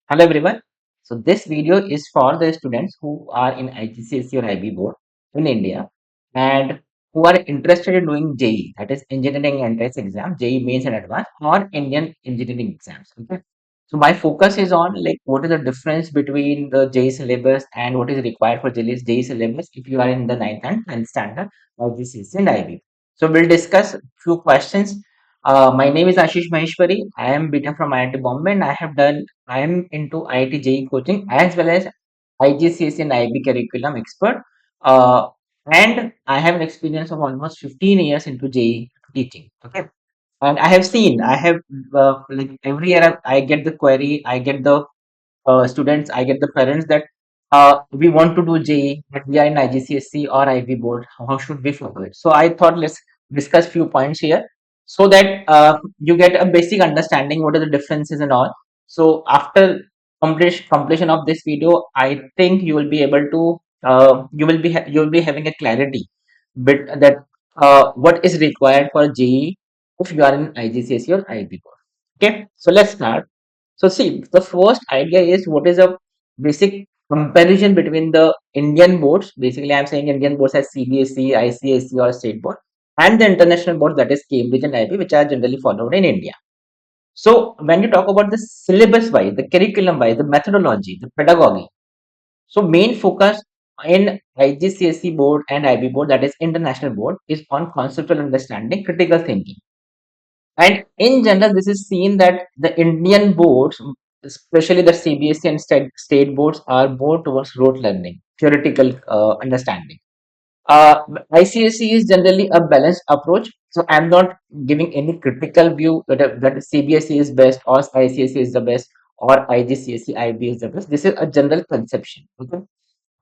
Hello everyone. So this video is for the students who are in IGCSE or IB board in India and who are interested in doing JEE, that is Engineering Entrance Exam, JEE Mains and Advanced, or Indian Engineering Exams. Okay. So my focus is on like what is the difference between the JEE syllabus and what is required for JEE syllabus if you are in the 9th and 10th standard of IGCSE and IB. So we'll discuss few questions. My name is Ashish Maheshwari. I am BTech from IIT Bombay and I am into IIT JEE coaching as well as IGCSE and IB curriculum expert. Uh, and I have an experience of almost 15 years into JEE teaching. Okay. And I have like every year I get the query, I get the students, I get the parents that we want to do JEE, but we are in IGCSE or IB board. How should we follow it? So I thought let's discuss few points here so that you get a basic understanding what are the differences and all. So after completion of this video, I think you will be able to you will be having a clarity bit that what is required for JEE if you are in IGCSE or IB board. Okay, so let's start. So see, the first idea is what is a basic comparison between the Indian boards. Basically, I'm saying Indian boards as CBSE, ICSE, or state board, and the international boards that is Cambridge and IB, which are generally followed in India. So when you talk about the syllabus wise, the curriculum wise, the methodology, the pedagogy. So main focus in IGCSE board and IB board, that is international board, is on conceptual understanding, critical thinking. And in general, this is seen that the Indian boards, especially the CBSE and state boards, are more towards rote learning, theoretical understanding. ICSE is generally a balanced approach. So I'm not giving any critical view that CBSE is best or ICSE is the best or IGCSE IB is the best. This is a general conception. Okay.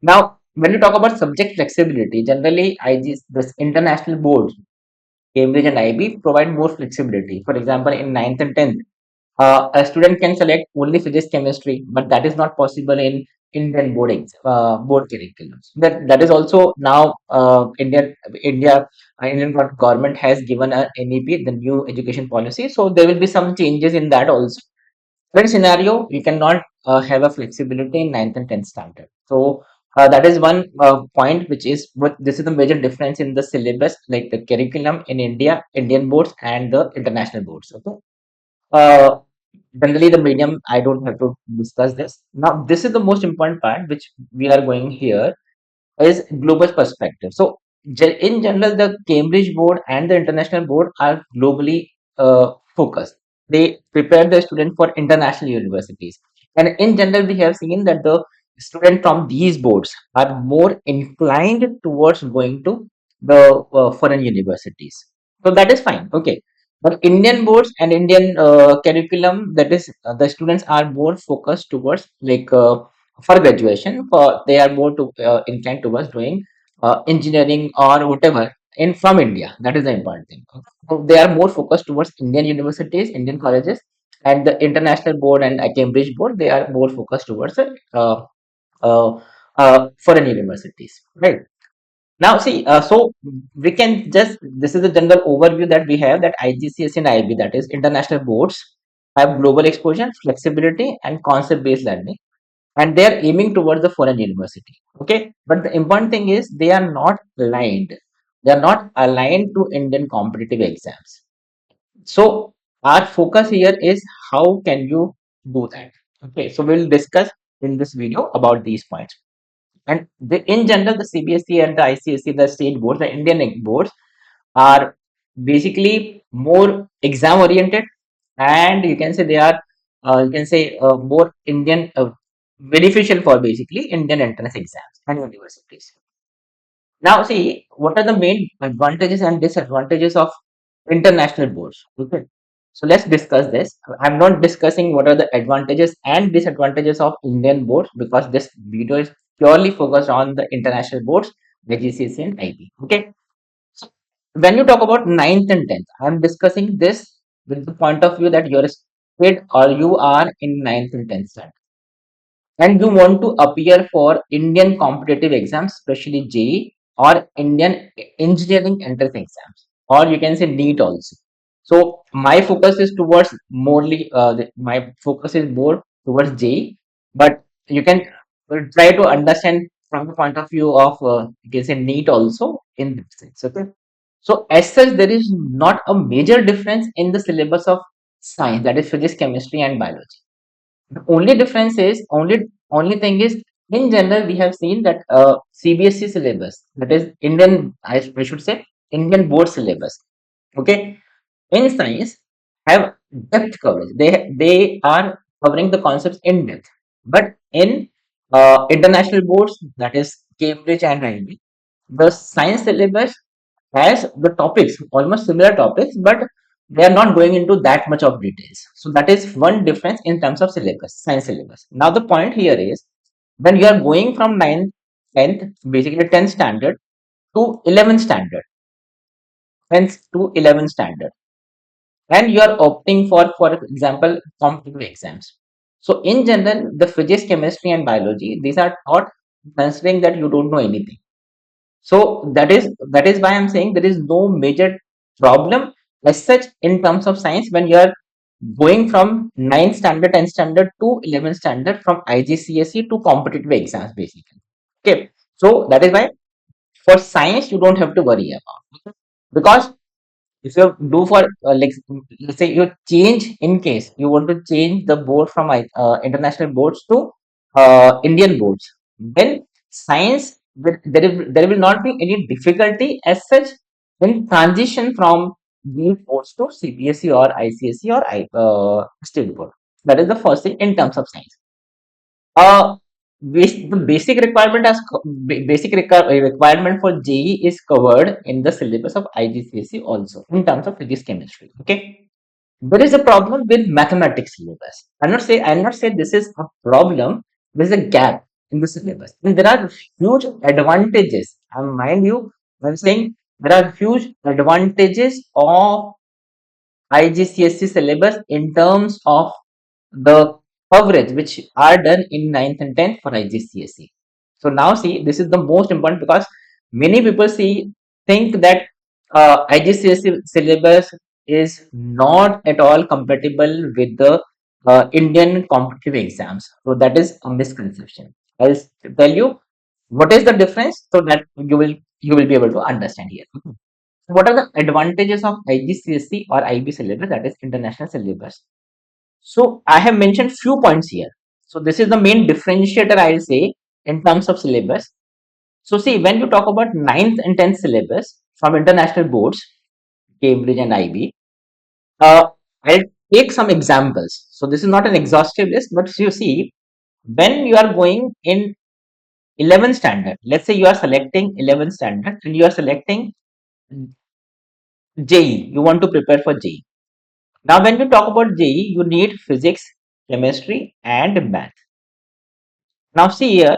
Now, when you talk about subject flexibility, generally this international boards Cambridge and IB provide more flexibility. For example, in 9th and 10th, a student can select only physics, chemistry, but that is not possible in Indian board curriculums. That is also now Indian government has given a NEP, the new education policy. So there will be some changes in that also. Current scenario, you cannot have a flexibility in 9th and 10th standard. So that is one point, which is what this is the major difference in the syllabus, like the curriculum in India, Indian boards, and the international boards. Okay. Uh, Generally, the medium, I don't have to discuss this. Now, this is the most important part, which we are going here is global perspective. So, in general, the Cambridge board and the international board are globally focused. They prepare the student for international universities, and in general, we have seen that the student from these boards are more inclined towards going to the foreign universities. So that is fine. Okay, but Indian boards and Indian curriculum, that is, the students are more focused towards like. For graduation for they are more to inclined towards doing engineering or whatever in from India. That is the important thing. So they are more focused towards Indian universities, Indian colleges, and the international board and Cambridge board, they are more focused towards uh, foreign universities, right? Now see, so we can just, this is the general overview that we have, that IGCSE and IB, that is international boards, have global exposure, flexibility, and concept based learning, and they are aiming towards the foreign university. Okay, but the important thing is they are not aligned to Indian competitive exams. So our focus here is how can you do that. Okay, so we'll discuss in this video about these points. And in general, the CBSE and the ICSE, the state boards, the Indian boards, are basically more exam oriented, and you can say they are more Indian beneficial for basically Indian entrance exams and universities. Now see, what are the main advantages and disadvantages of international boards? Okay, so let's discuss this. I'm not discussing what are the advantages and disadvantages of Indian boards, because this video is purely focused on the international boards, the GCSE and IB. Okay, so when you talk about 9th and 10th, I'm discussing this with the point of view that you're a kid or you are in 9th and 10th standard and you want to appear for Indian competitive exams, especially JEE or Indian engineering entrance exams, or you can say NEET also. So my focus is towards my focus is more towards JEE, but you can try to understand from the point of view of you can say NEET also in this sense. Okay, so as such, there is not a major difference in the syllabus of science, that is physics, chemistry, and biology. The only difference is only thing is in general we have seen that CBSE syllabus, that is Indian, I should say Indian board syllabus. Okay, in science have depth coverage. They are covering the concepts in depth, but in international boards, that is Cambridge and IIT, the science syllabus has the topics almost similar topics, but they are not going into that much of details. So that is one difference in terms of syllabus, science syllabus. Now the point here is when you are going from 9th, 10th, basically 10th standard to 11th standard, 10th to 11th standard, and you are opting for example, competitive exams. So in general, the physics, chemistry, and biology, these are taught considering that you don't know anything. So that is why I'm saying there is no major problem as such in terms of science when you are going from 9th standard, 10th standard to 11th standard, from IGCSE to competitive exams basically. Okay, so that is why for science you don't have to worry about, because if you do for like let's say you change, in case you want to change the board from international boards to Indian boards, then science there will not be any difficulty as such in transition from these boards to CBSE or ICSE or state board. That is the first thing in terms of science. Uh, the basic requirement requirement for JEE is covered in the syllabus of IGCSE also in terms of physics chemistry. Okay, there is a problem with mathematics syllabus. I'm not saying this is a problem. There is a gap in the syllabus, and there are huge advantages. And mind you, I'm saying there are huge advantages of IGCSE syllabus in terms of the coverage which are done in 9th and 10th for IGCSE. So now see, this is the most important because many people think that IGCSE syllabus is not at all compatible with the Indian competitive exams. So that is a misconception. I'll tell you what is the difference so that you will be able to understand here. What are the advantages of IGCSE or IB syllabus, that is international syllabus? So I have mentioned few points here. So this is the main differentiator I'll say in terms of syllabus. So see, when you talk about 9th and 10th syllabus from international boards, Cambridge and IB, uh, I'll take some examples. So this is not an exhaustive list, but you see, when you are going in 11th standard, let's say you are selecting 11th standard and you are selecting JEE, you want to prepare for JEE. Now, when you talk about JEE, you need physics, chemistry, and math. Now, see here,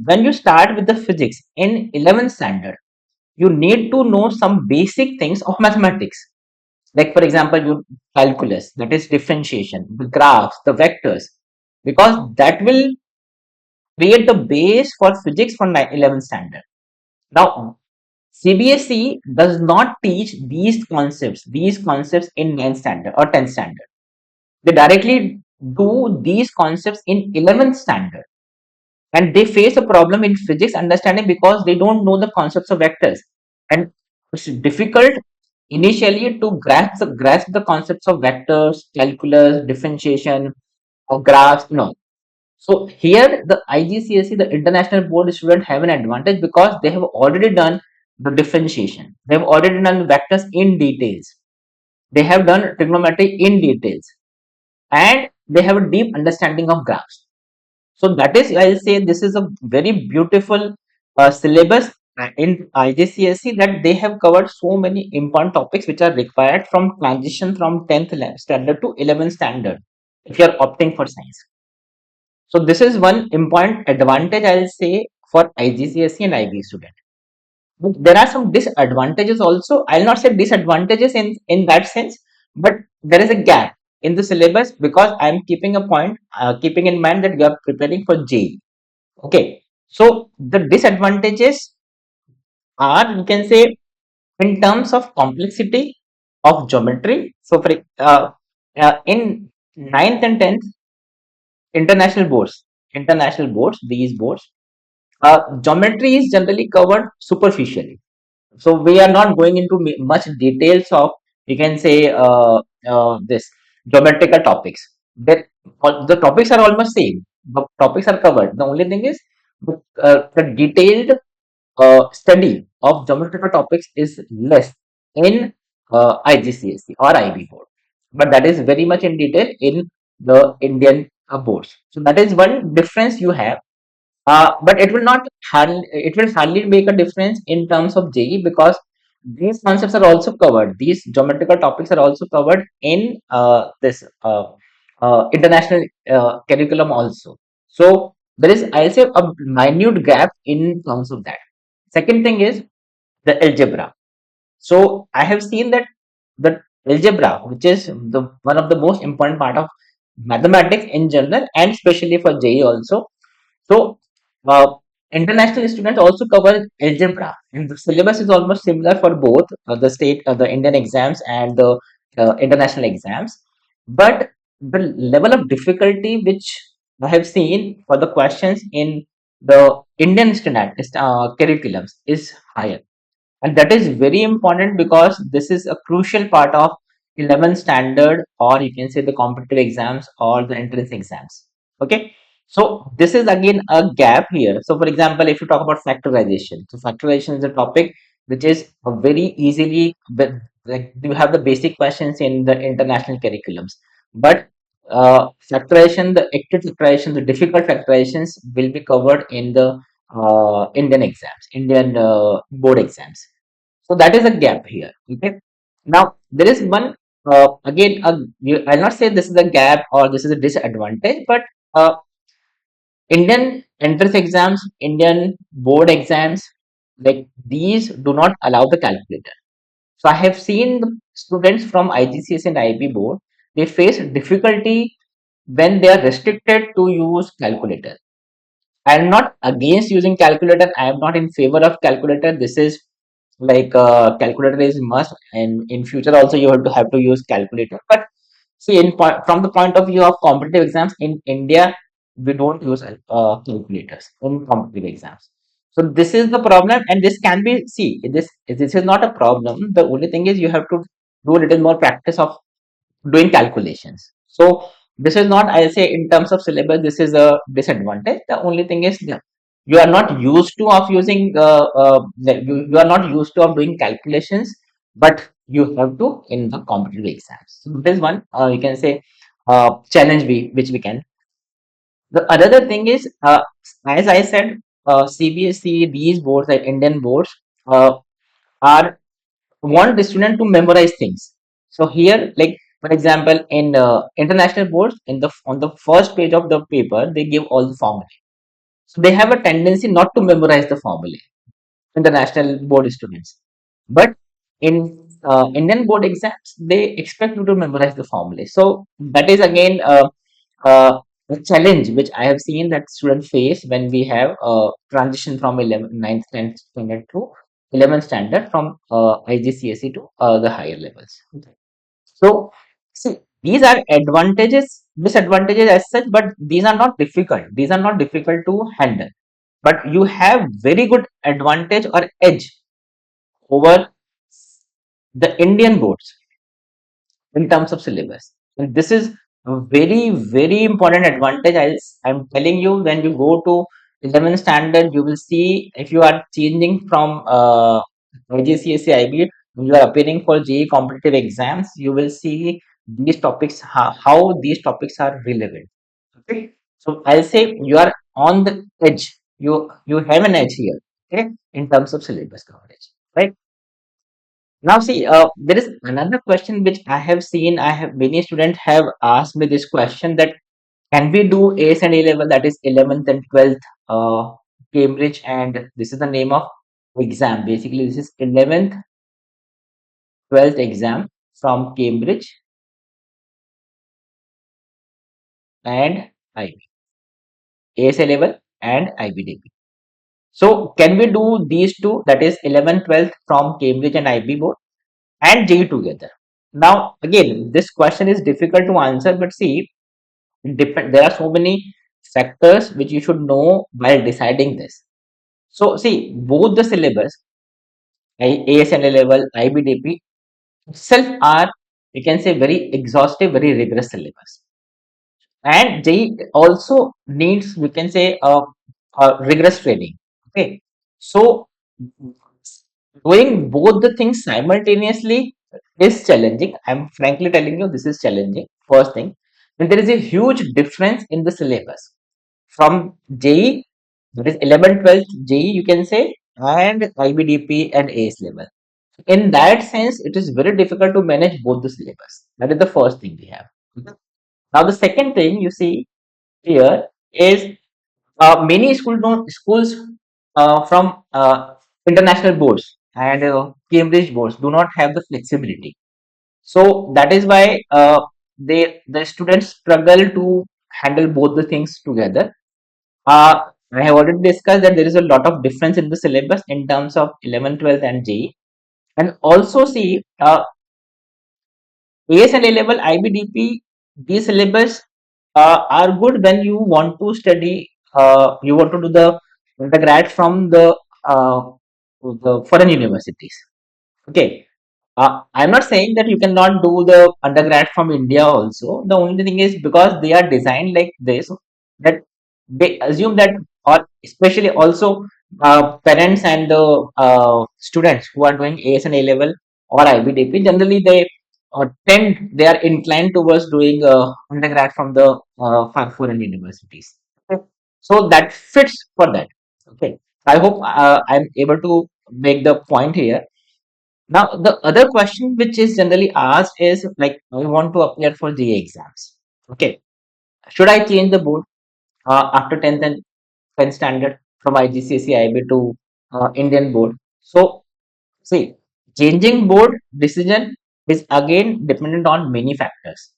when you start with the physics in 11th standard, you need to know some basic things of mathematics. Like, for example, you calculus, that is differentiation, the graphs, the vectors, because that will create the base for physics for 11th standard. Now, CBSE does not teach these concepts in 9th standard or 10th standard. They directly do these concepts in 11th standard, and they face a problem in physics understanding because they don't know the concepts of vectors, and it's difficult initially to grasp the concepts of vectors, calculus, differentiation, or graphs. No, so here the IGCSE, the international board student, have an advantage because they have already done the differentiation, they have already done vectors in details, they have done trigonometry in details, and they have a deep understanding of graphs. So that is, I'll say, this is a very beautiful syllabus in IGCSE, that they have covered so many important topics which are required from transition from 10th standard to 11th standard if you are opting for science. So this is one important advantage, I'll say, for IGCSE and IB student. But there are some disadvantages also. I'll not say disadvantages in that sense, but there is a gap in the syllabus because I'm keeping a point, keeping in mind that you are preparing for JEE. Okay, so the disadvantages are, you can say, in terms of complexity of geometry. So for in 9th and 10th, international boards, international boards, these boards, geometry is generally covered superficially. So we are not going into much details of, we can say, this geometrical topics. That the topics are almost same. The topics are covered. The only thing is the detailed study of geometrical topics is less in IGCSE or IB board, but that is very much in detail in the Indian boards. So that is one difference you have, but it will hardly make a difference in terms of JE, because these concepts are also covered. These geometrical topics are also covered in this international curriculum also. So there is, I'll say, a minute gap in terms of that. Second thing is the algebra. So I have seen that the algebra, which is the one of the most important part of mathematics in general and especially for JE also. So, uh, international students also cover algebra, and the syllabus is almost similar for both the Indian exams and the international exams. But the level of difficulty which I have seen for the questions in the Indian standard curriculums is higher, and that is very important because this is a crucial part of 11th standard, or you can say the competitive exams or the entrance exams. Okay, so this is again a gap here. So for example, if you talk about factorization, so factorization is a topic which is a very easily, like you have the basic questions in the international curriculums, but factorization, the active factorization, the difficult factorizations will be covered in the Indian exams, Indian board exams. So that is a gap here. Okay. Now there is one, again. I'll not say this is a gap or this is a disadvantage, but uh, Indian entrance exams, Indian board exams, like these do not allow the calculator. So I have seen the students from IGCSE and IB board, they face difficulty when they are restricted to use calculator. I am not against using calculator. I am not in favor of calculator. This is like calculator is must, and in future also you have to use calculator. But see, from the point of view of competitive exams in India, we don't use calculators in competitive exams. So this is the problem, and this can be, see, this is not a problem. The only thing is you have to do a little more practice of doing calculations. So this is not, I'll say, in terms of syllabus, this is a disadvantage. The only thing is you are not used to of using you are not used to of doing calculations, but you have to in the competitive exams. So this is one, you can say, challenge which we can. The other thing is, as I said, CBSE, these boards, like Indian boards, are want the student to memorize things. So here, like for example, in international boards, in the on the first page of the paper, they give all the formulae. So they have a tendency not to memorize the formulae. International board students, but in Indian board exams, they expect you to memorize the formulae. So that is again a challenge which I have seen that students face when we have transition from 11th, 9th, 10th standard to 11th standard from IGCSE to the higher levels. So, see, these are advantages, disadvantages as such, but these are not difficult. These are not difficult to handle. But you have very good advantage or edge over the Indian boards in terms of syllabus. And this is a very, very important advantage. I'm telling you, when you go to 11th standard, you will see if you are changing from IGCSE IB, when you are appearing for JEE competitive exams, you will see these topics, how these topics are relevant. Okay. So I'll say you are on the edge. You have an edge here, okay, in terms of syllabus coverage, right? Now, see, there is another question which I have seen. I have many students have asked me this question that can we do ACE and A level, that is 11th and 12th, Cambridge, and this is the name of exam. Basically, this is 11th, 12th exam from Cambridge and IB, ACE A level and IBDB. So, can we do these two, that is 11th, 12th from Cambridge and IB board and JEE together? Now, again, this question is difficult to answer, but see, There are so many factors which you should know while deciding this. So see, both the syllabus, ASNA level, IBDP itself are, you can say, very exhaustive, very rigorous syllabus. And JEE also needs, we can say, a rigorous training. Okay, so doing both the things simultaneously is challenging. I'm frankly telling you, this is challenging. First thing, and there is a huge difference in the syllabus from JEE, that is 11th, 12th JEE, you can say, and IBDP and AS level. In that sense, it is very difficult to manage both the syllabus. That is the first thing we have. Okay. Now, the second thing you see here is many schools from international boards and Cambridge boards do not have the flexibility. So that is why the students struggle to handle both the things together. I have already discussed that there is a lot of difference in the syllabus in terms of 11, 12, and JEE. And also see, AS and A level IBDP, these syllabus are good when you want to study, you want to do the undergrad from the foreign universities. Okay. I'm not saying that you cannot do the undergrad from India also. The only thing is because they are designed like this, that they assume that, or especially also parents and the students who are doing AS and A level or IBDP, generally they are inclined towards doing undergrad from the foreign universities. Okay. So that fits for that. Okay. I hope I'm able to make the point here. Now, the other question which is generally asked is like, I want to appear for JEE exams. Okay. Should I change the board after 10th and 10th standard from IGCSE IB to Indian board? So, see, changing board decision is again dependent on many factors.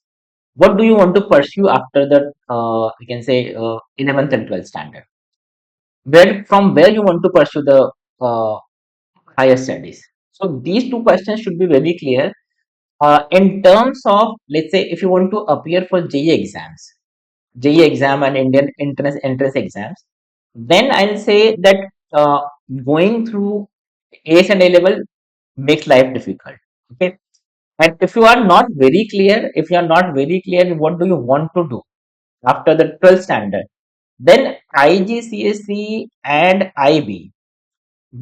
What do you want to pursue after the, you can say, 11th and 12th standard? From where you want to pursue the higher studies? So, these two questions should be very clear. In terms of, let's say, if you want to appear for JEE exams, JEE exam and Indian entrance exams, then I'll say that going through ACE and A level makes life difficult. Okay. And if you are not very clear, if you are not very clear, what do you want to do after the 12th standard, then IGCSE and IB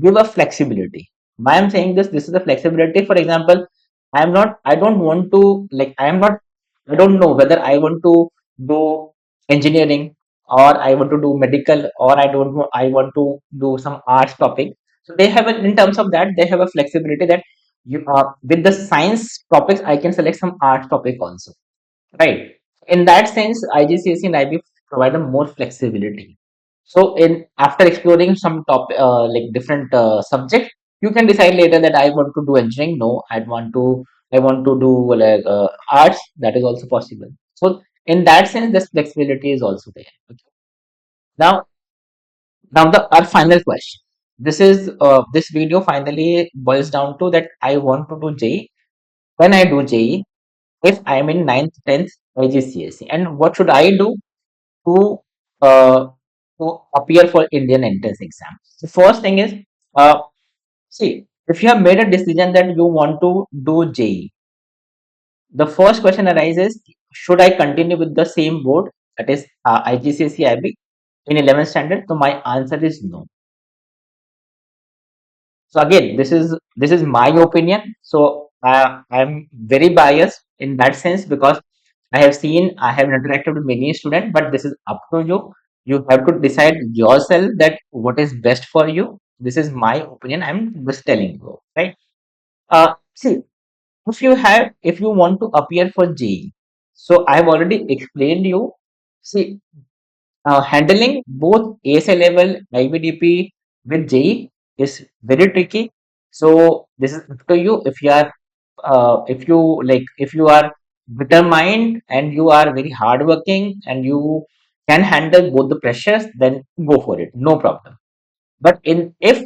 give a flexibility. Why I'm saying this? This is a flexibility. For example, I don't want to, like, I don't know whether I want to do engineering or I want to do medical or I want to do some arts topic. So they have in terms of that, they have a flexibility that with the science topics, I can select some arts topic also. Right. In that sense, IGCSE and IB provide a more flexibility. So, in after exploring some like different subjects, you can decide later that I want to do engineering. No, I want to do like arts. That is also possible. So, in that sense, this flexibility is also there. Okay. Now, the our final question. This video finally boils down to that I want to do JEE. When I do JEE, if I am in ninth, 10th IGCSE, and what should I do to uh, to appear for Indian entrance exam? The first thing is, uh, see, if you have made a decision that you want to do JEE, the first question arises: should I continue with the same board, that is IGCSE IB, in 11th standard? So my answer is no. So again, this is my opinion. So I'm very biased in that sense because I have interacted with many students, but this is up to you. You have to decide yourself that what is best for you. This is my opinion. I'm just telling you, right? See, if you want to appear for JEE, so I've already explained you. See, handling both ASA level IBDP with JEE is very tricky. So this is up to you. If you are determined and you are very hardworking and you can handle both the pressures, then go for it. No problem. But in if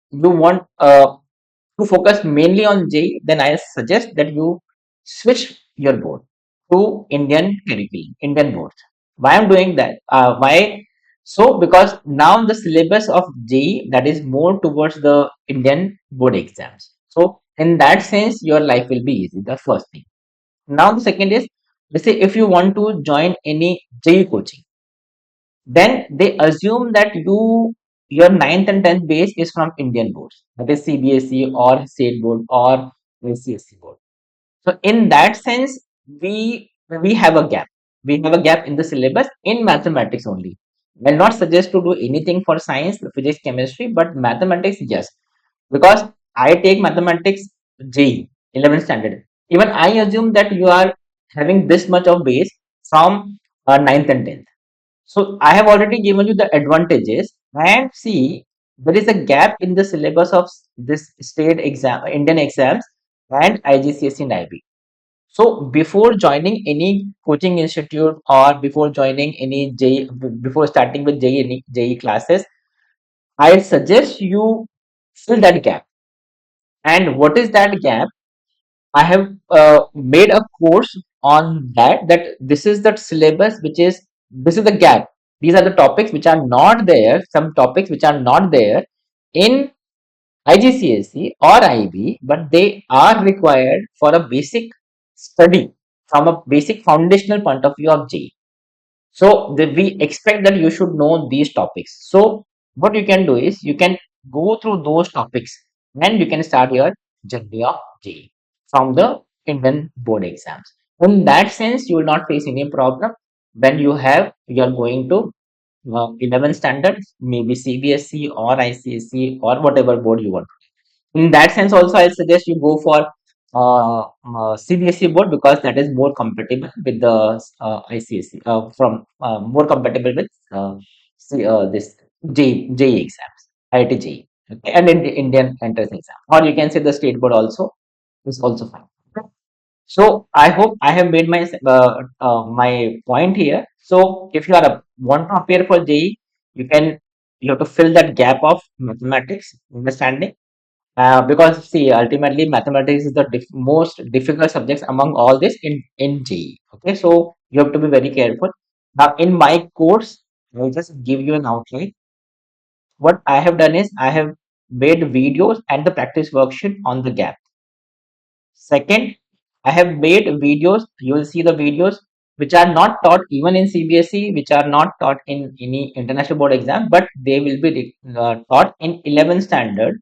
you want to focus mainly on JEE, then I suggest that you switch your board to Indian curriculum, Indian board. Why I'm doing that? Why? So because now the syllabus of JEE that is more towards the Indian board exams. So in that sense, your life will be easy. The first thing. Now the second is, let's say if you want to join any JEE coaching, then they assume that your ninth and 10th base is from Indian boards, that is CBSE or state board or ICSE board. So in that sense, we have a gap. We have a gap in the syllabus in mathematics only. I'll not suggest to do anything for science, physics, chemistry, but mathematics, yes. Because I take mathematics JEE, 11th standard. Even I assume that you are having this much of base from 9th and 10th. So I have already given you the advantages, and see there is a gap in the syllabus of this state exam, Indian exams, and IGCSE and IB. So before joining any coaching institute or before joining any JEE, before starting with JEE classes, I suggest you fill that gap. And what is that gap? I have made a course on that. That this is the syllabus, which is this is the gap. These are the topics which are not there. Some topics which are not there in IGCSE or IB, but they are required for a basic study from a basic foundational point of view of JEE. So we expect that you should know these topics. So what you can do is you can go through those topics and you can start your journey of JEE from the Indian board exams. In that sense, you will not face any problem when you are going to 11 standards, maybe CBSE or ICSE or whatever board you want. In that sense, also I suggest you go for CBSE board because that is more compatible with the ICSE from more compatible with this JEE exams, IIT JEE, okay, and in the Indian entrance exam, or you can say the state board also is also fine. Okay. So I hope I have made my point here. So if you are want to appear for JEE, you have to fill that gap of mathematics understanding, because see, ultimately mathematics is the most difficult subjects among all this in JEE. Okay, so you have to be very careful. Now, in my course, I will just give you an outline. What I have done is I have made videos and the practice worksheet on the gap. Second, I have made videos. You will see the videos which are not taught even in CBSE, which are not taught in any international board exam, but they will be taught in 11th standard.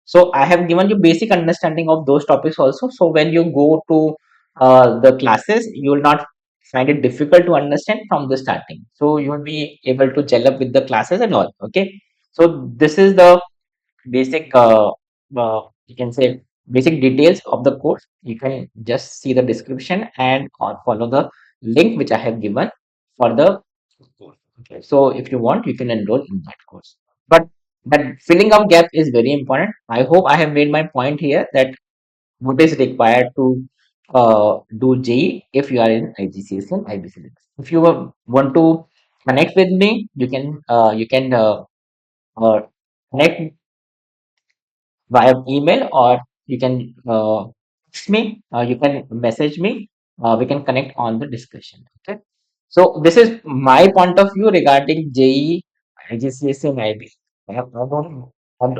So I have given you basic understanding of those topics also. So when you go to the classes, you will not find it difficult to understand from the starting. So you will be able to gel up with the classes and all. Okay. So this is the basic, you can say basic details of the course. You can just see the description and or follow the link which I have given for the course. Okay. So if you want, you can enroll in that course. But filling up gap is very important. I hope I have made my point here that what is required to do JEE if you are in IGCSE and IB syllabus. If you want to connect with me, you can connect via email, or you can text me, you can message me, we can connect on the discussion. Okay. So this is my point of view regarding JEE, IGCSE and IB. I don't,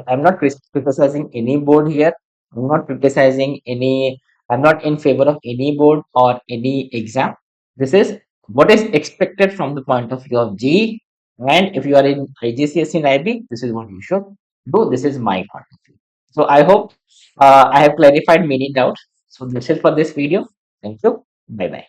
I'm not criticizing any board here. I'm not criticizing any, I'm not in favor of any board or any exam. This is what is expected from the point of view of JEE. And if you are in IGCSE and IB, this is what you should do. This is my point of view. So I hope I have clarified many doubts. So this is for this video. Thank you. Bye bye.